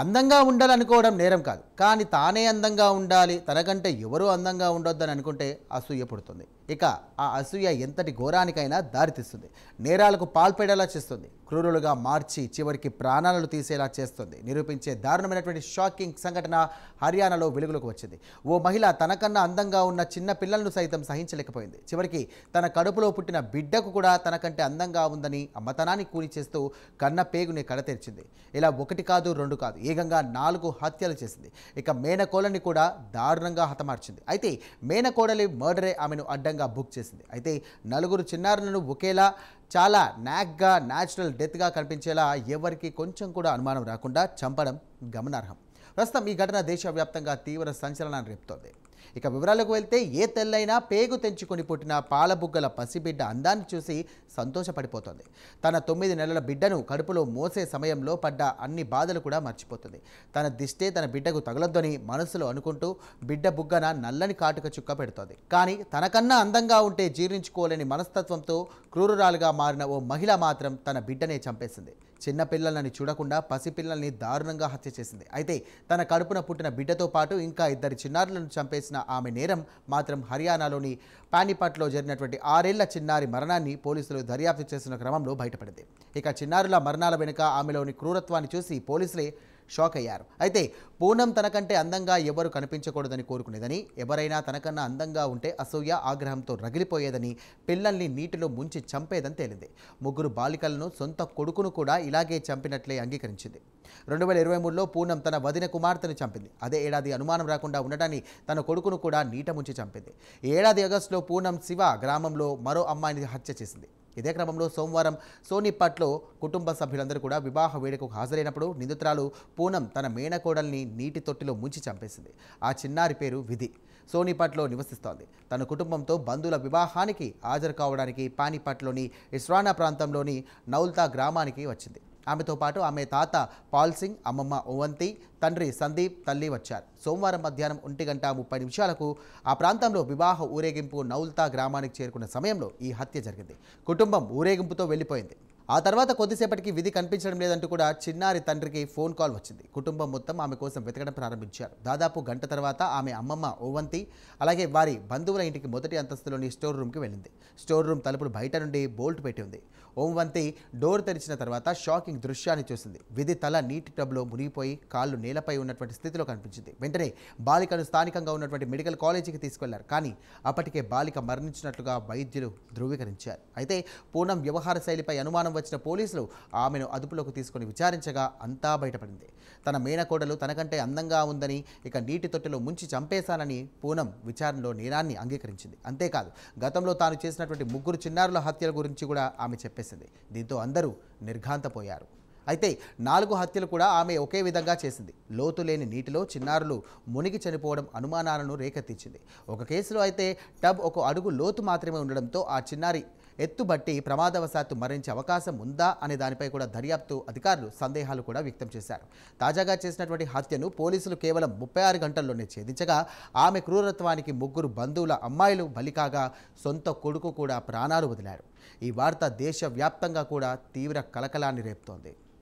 అందంగా ఉండాలనుకోవడం నేరం కాదు. కానీ తానే అందంగా ఉండాలి, తనకంటే ఎవరూ అందంగా ఉండొద్దని అనుకుంటే అసూయ పుడుతుంది. ఇక ఆ అసూయ ఎంతటి ఘోరానికైనా దారితీస్తుంది. నేరాలకు పాల్పడేలా చేస్తుంది. క్రూరులుగా మార్చి చివరికి ప్రాణాలను తీసేలా చేస్తుంది. నిరూపించే దారుణమైనటువంటి షాకింగ్ సంఘటన హర్యానాలో వెలుగులోకి వచ్చింది. ఓ మహిళ తనకన్నా అందంగా ఉన్న చిన్న పిల్లలను సైతం సహించలేకపోయింది. చివరికి తన కడుపులో పుట్టిన బిడ్డకు కూడా తనకంటే అందంగా ఉందని అమ్మతనాన్ని కూని చేస్తూ కన్న పేగుని కడతెరిచింది. ఇలా ఒకటి కాదు, రెండు కాదు, ఏకంగా 4 హత్యలు చేసింది. ఇక మేనకోడలిని కూడా దారుణంగా హతమార్చింది. అయితే మేనకోడలి మర్డరే ఆమెను అడ్డంగా బుక్ చేసింది. అయితే నలుగురు చిన్నారులను ఒకేలా చాలా నాక్గా న్యాచురల్ డెత్గా కనిపించేలా ఎవరికి కొంచెం కూడా అనుమానం రాకుండా చంపడం గమనార్హం. ప్రస్తుతం ఈ ఘటన దేశవ్యాప్తంగా తీవ్ర సంచలనాన్ని రేపుతోంది. ఇక వివరాలకు వెళ్తే ఏ తెల్లైనా పేగు తెంచుకొని పుట్టిన పాలబుగ్గల పసిబిడ్డ అందాన్ని చూసి సంతోషపడిపోతుంది. తన 9 నెలల బిడ్డను కడుపులో మోసే సమయంలో పడ్డ అన్ని బాధలు కూడా మర్చిపోతుంది. తన దిష్టే తన బిడ్డకు తగలొద్దని మనసులో అనుకుంటూ బిడ్డ బుగ్గన నల్లని కాటుక చుక్క పెడుతోంది. కానీ తనకన్నా అందంగా ఉంటే జీర్ణించుకోలేని మనస్తత్వంతో క్రూరురాలుగా మారిన ఓ మహిళ మాత్రం తన బిడ్డనే చంపేసింది. చిన్న పిల్లలని చూడకుండా పసిపిల్లల్ని దారుణంగా హత్య చేసింది. అయితే తన కడుపున పుట్టిన బిడ్డతో పాటు ఇంకా 2 చిన్నారులను చంపేసిన ఆమె నేరం మాత్రం హర్యానాలోని పానీపట్లో జరిగినటువంటి 6 ఏళ్ల చిన్నారి మరణాన్ని పోలీసులు దర్యాప్తు చేస్తున్న క్రమంలో బయటపడింది. ఇక చిన్నారుల మరణాల వెనుక ఆమెలోని క్రూరత్వాన్ని చూసి పోలీసులే షాక్ అయ్యారు. అయితే పూనం తనకంటే అందంగా ఎవరు కనిపించకూడదని కోరుకునేదని, ఎవరైనా తనకన్నా అందంగా ఉంటే అసూయ ఆగ్రహంతో రగిలిపోయేదని, పిల్లల్ని నీటిలో ముంచి చంపేదని తేలింది. 3 బాలికలను సొంత కొడుకును కూడా ఇలాగే చంపినట్లే అంగీకరించింది. 2023లో పూనం తన వదిన కుమార్తెను చంపింది. అదే ఏడాది అనుమానం రాకుండా ఉండటాన్ని తన కొడుకును కూడా నీట ముంచి చంపింది. ఈ ఏడాది ఆగస్టులో పూనం శివ గ్రామంలో మరో అమ్మాయిని హత్య చేసింది. ఇదే క్రమంలో సోమవారం సోనిపట్లో కుటుంబ సభ్యులందరూ కూడా వివాహ వేడుకకు హాజరైనప్పుడు నిందితురాలు పూనం తన మేనకోడల్ని నీటి తొట్టిలో ముంచి చంపేసింది. ఆ చిన్నారి పేరు విధి. సోనిపట్లో నివసిస్తోంది. తన కుటుంబంతో బంధువుల వివాహానికి హాజరు కావడానికి పానీపట్లోని ఇస్రానా ప్రాంతంలోని నౌల్తా గ్రామానికి వచ్చింది. ఆమెతో పాటు ఆమె తాత పాల్ సింగ్, అమ్మమ్మ ఓవంతి, తండ్రి సందీప్, తల్లి వచ్చారు. సోమవారం మధ్యాహ్నం 1:30 ఆ ప్రాంతంలో వివాహ ఊరేగింపు నౌల్తా గ్రామానికి చేరుకున్న సమయంలో ఈ హత్య జరిగింది. కుటుంబం ఊరేగింపుతో వెళ్ళిపోయింది. ఆ తర్వాత కొద్దిసేపటికి విధి కనిపించడం లేదంటూ కూడా చిన్నారి తండ్రికి ఫోన్ కాల్ వచ్చింది. కుటుంబం మొత్తం ఆమె కోసం వెతకడం ప్రారంభించారు. దాదాపు గంట తర్వాత ఆమె అమ్మమ్మ ఓవంతి అలాగే వారి బంధువుల ఇంటికి మొదటి అంతస్తులోని స్టోర్ రూమ్కి వెళ్ళింది. స్టోర్ రూమ్ తలుపులు బయట నుండి బోల్ట్ పెట్టి ఉంది. ఓవంతి డోర్ తెరిచిన తర్వాత షాకింగ్ దృశ్యాన్ని చూసింది. విధి తల నీటి టబ్లో మునిగిపోయి కాళ్ళు నేలపై ఉన్నటువంటి స్థితిలో కనిపించింది. వెంటనే బాలికను స్థానికంగా ఉన్నటువంటి మెడికల్ కాలేజీకి తీసుకెళ్లారు. కానీ అప్పటికే బాలిక మరణించినట్లుగా వైద్యులు ధృవీకరించారు. అయితే పూనం వ్యవహార శైలిపై అనుమానం వచ్చిన పోలీసులు ఆమెను అదుపులోకి తీసుకుని విచారించగా అంతా బయటపడింది. తన మేనకోడలు తనకంటే అందంగా ఉందని, ఇక నీటి తొట్టిలో ముంచి చంపేశానని పూనం విచారణలో నేరాన్ని అంగీకరించింది. అంతేకాదు గతంలో తాను చేసినటువంటి 3 చిన్నారుల హత్యల గురించి కూడా ఆమె చెప్పేసింది. దీంతో అందరూ నిర్ఘాంతపోయారు. అయితే 4 హత్యలు కూడా ఆమె ఒకే విధంగా చేసింది. లోతు లేని నీటిలో చిన్నారులు మునిగి చనిపోవడం అనుమానాలను రేకెత్తించింది. ఒక కేసులో అయితే టబ్ 1 అడుగు లోతు మాత్రమే ఉండడంతో ఆ చిన్నారి ఎత్తుబట్టి ప్రమాదవశాత్తు మరణించే అవకాశం ఉందా అనే దానిపై కూడా దర్యాప్తు అధికారులు సందేహాలు కూడా వ్యక్తం చేశారు. తాజాగా చేసినటువంటి హత్యను పోలీసులు కేవలం 36 గంటల్లోనే ఛేదించగా ఆమె క్రూరత్వానికి 3 బంధువుల అమ్మాయిలు బలికాగా సొంత కొడుకు కూడా ప్రాణాలు వదిలారు. ఈ వార్త దేశవ్యాప్తంగా కూడా తీవ్ర కలకలాన్ని రేపుతోంది.